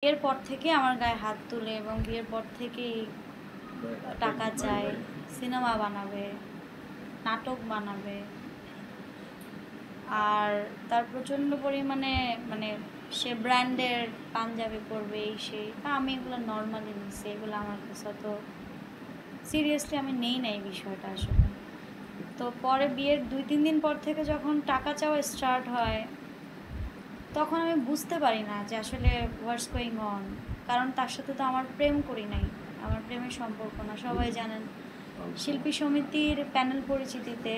বিয়ের পর থেকে আমার গায়ে হাত তুলে এবং বিয়ের পর থেকেই টাকা চায়, সিনেমা বানাবে, নাটক বানাবে। আর তার প্রচণ্ড পরিমাণে মানে সে ব্র্যান্ডের পাঞ্জাবি পরবে এই সেই, তা আমি এগুলো নর্মালি নিচ্ছি, এগুলো আমার কাছে অত সিরিয়াসলি আমি নেই না এই বিষয়টা আসলে। তো পরে বিয়ের 2-3 দিন পর থেকে যখন টাকা চাওয়া স্টার্ট হয়, তখন আমি বুঝতে পারি না যে আসলে হোয়াটস গোয়িং অন। কারণ তার সাথে তো আমার প্রেম করি নাই, আমার প্রেমের সম্পর্ক না। সবাই জানেন শিল্পী সমিতির প্যানেল পরিচিতিতে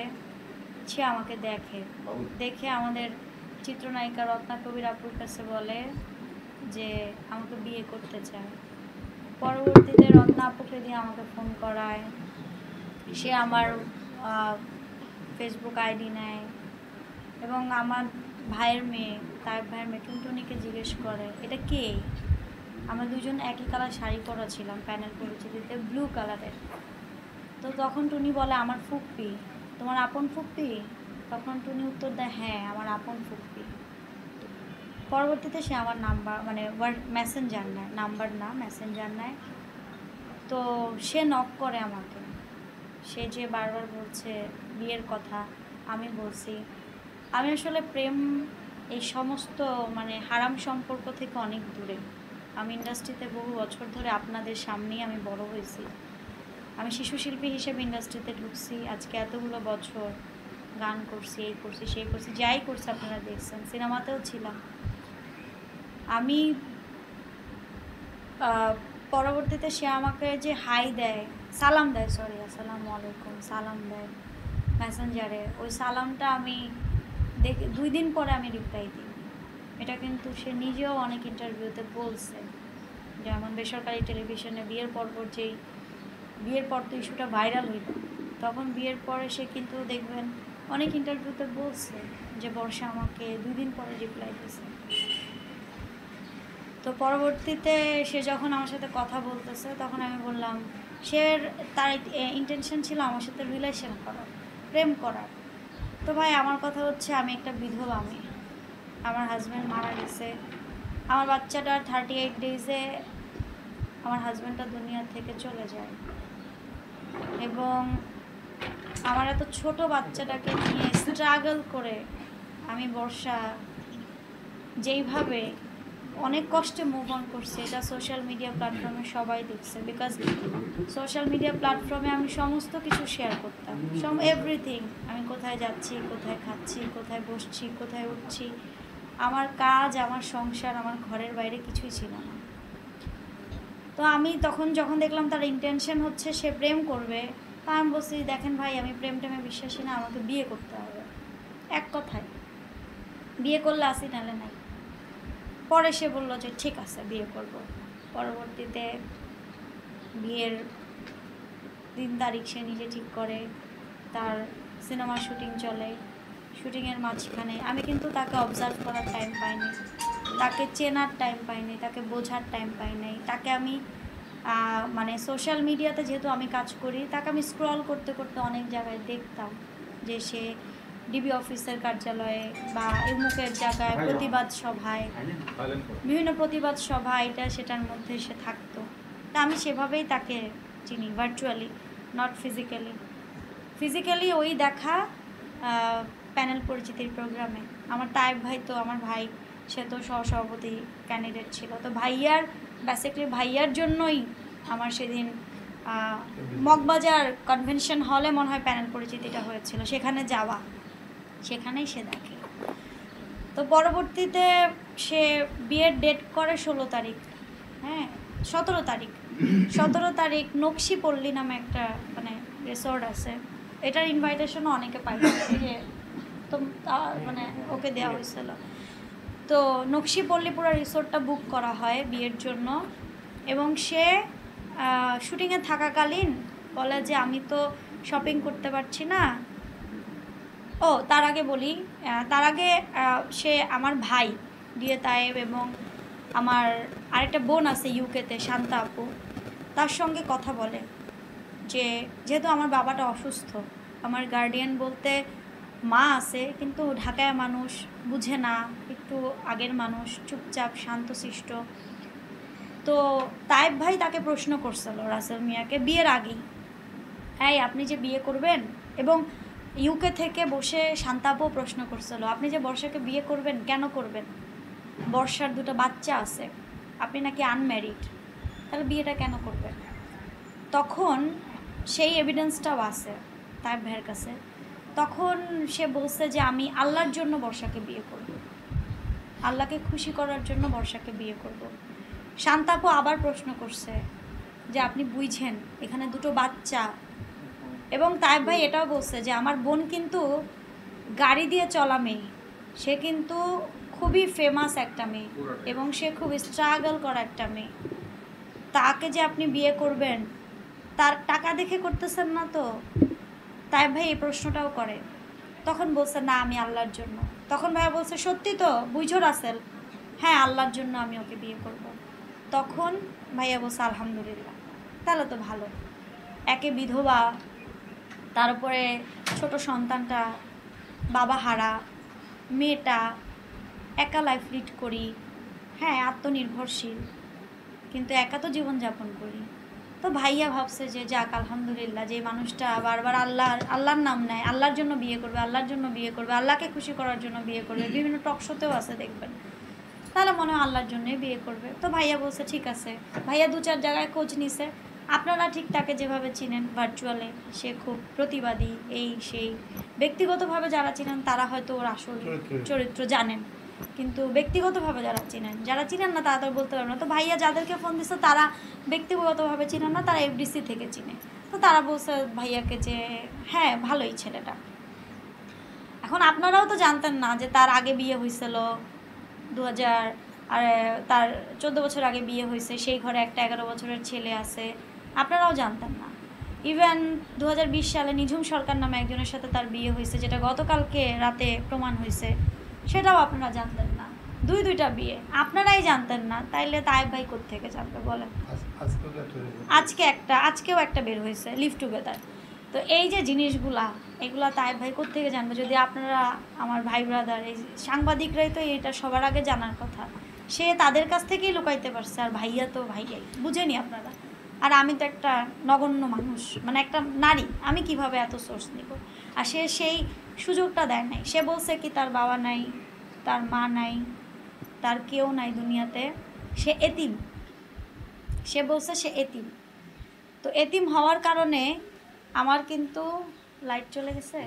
সে আমাকে দেখে আমাদের চিত্রনায়িকা রত্না কবির আপুর কাছে বলে যে আমাকে বিয়ে করতে চায়। পরবর্তীতে রত্না আপুকে দিয়ে আমাকে ফোন করায়, সে আমার ফেসবুক আইডি নেয় এবং আমার ভাইয়ের মেয়ে, তার ভাইয়ের মেয়ে টুনটুনিকে জিজ্ঞেস করে এটা কে। আমরা দুজন একই কালার শাড়ি পরা ছিলাম প্যানেল পরিচিতিতে, ব্লু কালারের। তো তখন টুনি বলে আমার ফুপ্পি, তোমার আপন ফুপ্পি? তখন টুনি উত্তর দেয় হ্যাঁ আমার আপন ফুপ্পি। পরবর্তীতে সে আমার নাম্বার মানে মেসেঞ্জার নেয়, নাম্বার না মেসেঞ্জার নেয়। তো সে নক করে আমাকে, সে যে বারবার বলছে বিয়ের কথা। আমি বলছি আমি আসলে প্রেম এই সমস্ত মানে হারাম সম্পর্ক থেকে অনেক দূরে। আমি ইন্ডাস্ট্রিতে বহু বছর ধরে আপনাদের সামনেই আমি বড় হয়েছি। আমি শিশু শিল্পী হিসেবে ইন্ডাস্ট্রিতে ঢুকছি, আজকে এতগুলো বছর গান করছি, এই করছি সেই করছি, যাই করছি আপনারা দেখছেন, সিনেমাতেও ছিলাম আমি। পরবর্তীতে সে আমাকে যে হাই দেয়, সালাম দেয়, সরি আসসালামু আলাইকুম সালাম দেয় মেসেঞ্জারে, ওই সালামটা আমি দেখে 2 দিন পরে আমি রিপ্লাই দিই। এটা কিন্তু সে নিজেও অনেক ইন্টারভিউতে বলছে, যেমন বেসরকারি টেলিভিশনে বিয়ের পর তো ইস্যুটা ভাইরাল হইল, তখন বিয়ের পরে সে কিন্তু দেখবেন অনেক ইন্টারভিউতে বলছে যে বর্ষা আমাকে 2 দিন পরে রিপ্লাই দিয়েছে। তো পরবর্তীতে সে যখন আমার সাথে কথা বলতেছে তখন আমি বললাম তার ইন্টেনশন ছিল আমার সাথে রিলেশন করার, প্রেম করার। তো ভাই আমার কথা হচ্ছে আমি একটা বিধবা মেয়ে, আমার হাজব্যান্ড মারা গেছে, আমার বাচ্চাটার 38 ডেজে আমার হাজব্যান্ডটা দুনিয়া থেকে চলে যায় এবং আমার এত ছোট বাচ্চাটাকে নিয়ে স্ট্রাগল করে আমি বর্ষা যেইভাবে অনেক কষ্টে মুভ অন করছি, এটা সোশ্যাল মিডিয়া প্ল্যাটফর্মে সবাই দেখছে। বিকজ সোশ্যাল মিডিয়া প্ল্যাটফর্মে আমি সমস্ত কিছু শেয়ার করতাম, এভরিথিং। আমি কোথায় যাচ্ছি, কোথায় খাচ্ছি, কোথায় বসছি, কোথায় উঠছি, আমার কাজ, আমার সংসার, আমার ঘরের বাইরে কিছুই ছিল না। তো আমি যখন দেখলাম তার ইন্টেনশন হচ্ছে সে প্রেম করবে, তা আমি বলছি দেখেন ভাই আমি প্রেম টেমে বিশ্বাসী না, আমাকে বিয়ে করতে হবে, এক কথায় বিয়ে করলে আসি নাহলে নাই। পরে সে বললো যে ঠিক আছে বিয়ে করব। পরবর্তীতে বিয়ের 3 তারিখ সে নিজে ঠিক করে, তার সিনেমার শুটিং চলে, শুটিংয়ের মাঝখানে আমি কিন্তু তাকে অবজার্ভ করার টাইম পাইনি, তাকে চেনার টাইম পাইনি, তাকে বোঝার টাইম পাই নাই। তাকে আমি মানে সোশ্যাল মিডিয়াতে যেহেতু আমি কাজ করি, তাকে আমি স্ক্রল করতে করতে অনেক জায়গায় দেখতাম যে সে ডিবি অফিসের কার্যালয়ে বা এমুকের জায়গায় প্রতিবাদ সভায়, বিভিন্ন প্রতিবাদ সভা এটা সেটার মধ্যে সে থাকতো। তা আমি সেভাবেই তাকে চিনি, ভার্চুয়ালি, নট ফিজিক্যালি ওই দেখা প্যানেল পরিচিতির প্রোগ্রামে। আমার তায়েব ভাই তো আমার ভাই, সে তো সহসভাপতি ক্যান্ডিডেট ছিল, তো ভাইয়ার জন্যই আমার সেদিন মগবাজার কনভেনশন হলে মনে হয় প্যানেল পরিচিতিটা হয়েছিল, সেখানে যাওয়া, সেখানেই সে দেখে। তো পরবর্তীতে সে বিয়ের ডেট করে 16 তারিখ, হ্যাঁ 17 তারিখ নকশিপল্লী নামে একটা মানে রিসোর্ট আছে, এটার ইনভাইটেশনও অনেকে পাইছে যে তো মানে ওকে দেওয়া হয়েছিল। তো নকশিপল্লী পুরো রিসোর্টটা বুক করা হয় বিয়ের জন্য এবং সে শুটিংয়ে থাকাকালীন বলে যে আমি তো শপিং করতে পারছি না। তার আগে বলি, তার আগে সে আমার ভাই দিয়ে তায়েব এবং আমার আরেকটা বোন আছে ইউকেতে, শান্তা আপু, তার সঙ্গে কথা বলে যে যেহেতু আমার বাবাটা অসুস্থ, আমার গার্ডিয়ান বলতে মা আছে কিন্তু ঢাকায় মানুষ, বুঝে না, একটু আগের মানুষ, চুপচাপ শান্তশিষ্ট। তো তায়েব ভাই তাকে প্রশ্ন করছিল রাসেল মিয়াকে বিয়ের আগেই, হ্যাঁ আপনি যে বিয়ে করবেন, এবং ইউকে থেকে বসে শান্তাপও প্রশ্ন করছিল আপনি যে বর্ষাকে বিয়ে করবেন কেন করবেন, বর্ষার 2টা বাচ্চা আছে, আপনি নাকি আনম্যারিড, তাহলে বিয়েটা কেন করবেন। তখন সেই এভিডেন্সটাও আছে তায়েব ভাইয়ের কাছে। তখন সে বলছে যে আমি আল্লাহর জন্য বর্ষাকে বিয়ে করব, আল্লাহকে খুশি করার জন্য বর্ষাকে বিয়ে করব। শান্তাপু আবার প্রশ্ন করছে যে আপনি বুঝছেন এখানে 2টো বাচ্চা, এবং তায়েব ভাই এটাও বলছে যে আমার বোন কিন্তু গাড়ি দিয়ে চলা মেয়ে, সে কিন্তু খুবই ফেমাস একটা মেয়ে এবং সে খুব স্ট্রাগল করা একটা মেয়ে, তাকে যে আপনি বিয়ে করবেন তার টাকা দেখে করতেছেন না তো। তায়েব ভাই এই প্রশ্নটাও করে, তখন বলছে না আমি আল্লাহর জন্য। তখন ভাইয়া বলছে সত্যি তো বুঝো রাসেল, হ্যাঁ আল্লাহর জন্য আমি ওকে বিয়ে করব। তখন ভাইয়া বলছে আলহামদুলিল্লাহ, তাহলে তো ভালো, একে বিধবা, তার উপরে ছোট সন্তানটা বাবা হারা, মেয়েটা একা লাইফ লিড করি, হ্যাঁ আত্মনির্ভরশীল, কিন্তু একা তো জীবনযাপন করি। তো ভাইয়া ভাবছে যে যাক আলহামদুলিল্লাহ, যে মানুষটা বারবার আল্লাহর নাম নেয়, আল্লাহর জন্য বিয়ে করবে, আল্লাহর জন্য বিয়ে করবে, আল্লাহকে খুশি করার জন্য বিয়ে করবে, বিভিন্ন টক শোতেও আছে দেখবেন, তাহলে মনে হয় আল্লাহর জন্যই বিয়ে করবে। তো ভাইয়া বলছে ঠিক আছে। ভাইয়া 2-4 জায়গায় খোঁজ নিছে, আপনারা ঠিক তাকে যেভাবে চিনেন ভার্চুয়ালে, সে খুব প্রতিবাদী, এই সেই, ব্যক্তিগতভাবে যারা চিনেন তারা হয়তো ওর আসল চরিত্র জানেন, কিন্তু ব্যক্তিগতভাবে যারা চিনেন না তারা তো বলতে পারবে না। তো ভাইয়া যাদেরকে ফোন দিচ্ছে তারা ব্যক্তিগতভাবে চিনেন না, তারা এফডিসি থেকে চিনে। তো তারা বলছে ভাইয়াকে যে হ্যাঁ ভালোই ছেলেটা। এখন আপনারাও তো জানতেন না যে তার আগে বিয়ে হয়েছিল 2000, আর তার 14 বছর আগে বিয়ে হয়েছে, সেই ঘরে একটা 11 বছরের ছেলে আছে, আপনারাও জানতেন না। ইভেন 2020 সালে নিঝুম সরকার নামে একজনের সাথে তার বিয়ে হয়েছে, যেটা গতকালকে রাতে প্রমাণ হয়েছে, সেটাও আপনারা জানতেন না। 2টা বিয়ে আপনারাই জানতেন না, তাইলে তায়েব ভাই কোত্থেকে জানবে বলেন। আজকেও একটা বের হয়েছে লিভ টুগেদার। তো এই যে জিনিসগুলা, এগুলা তায়েব ভাই কোত্থেকে জানবে যদি আপনারা, আমার ভাই ব্রাদার, এই সাংবাদিকরাই তো এটা সবার আগে জানার কথা, সে তাদের কাছ থেকেই লুকাইতে পারছে, আর ভাইয়া তো ভাইয়াই বুঝেনি আপনারা। আর আমি তো একটা নগণ্য মানুষ, মানে একটা নারী, আমি কিভাবে এত সোর্স নিব। আর সে সেই সুযোগটা দেয় নাই। সে বলছে কি তার বাবা নাই, তার মা নাই, তার কেউ নাই দুনিয়াতে, সে এতিম। সে বলছে সে এতিম। তো এতিম হওয়ার কারণে আমার কিন্তু লাইট চলে গেছে।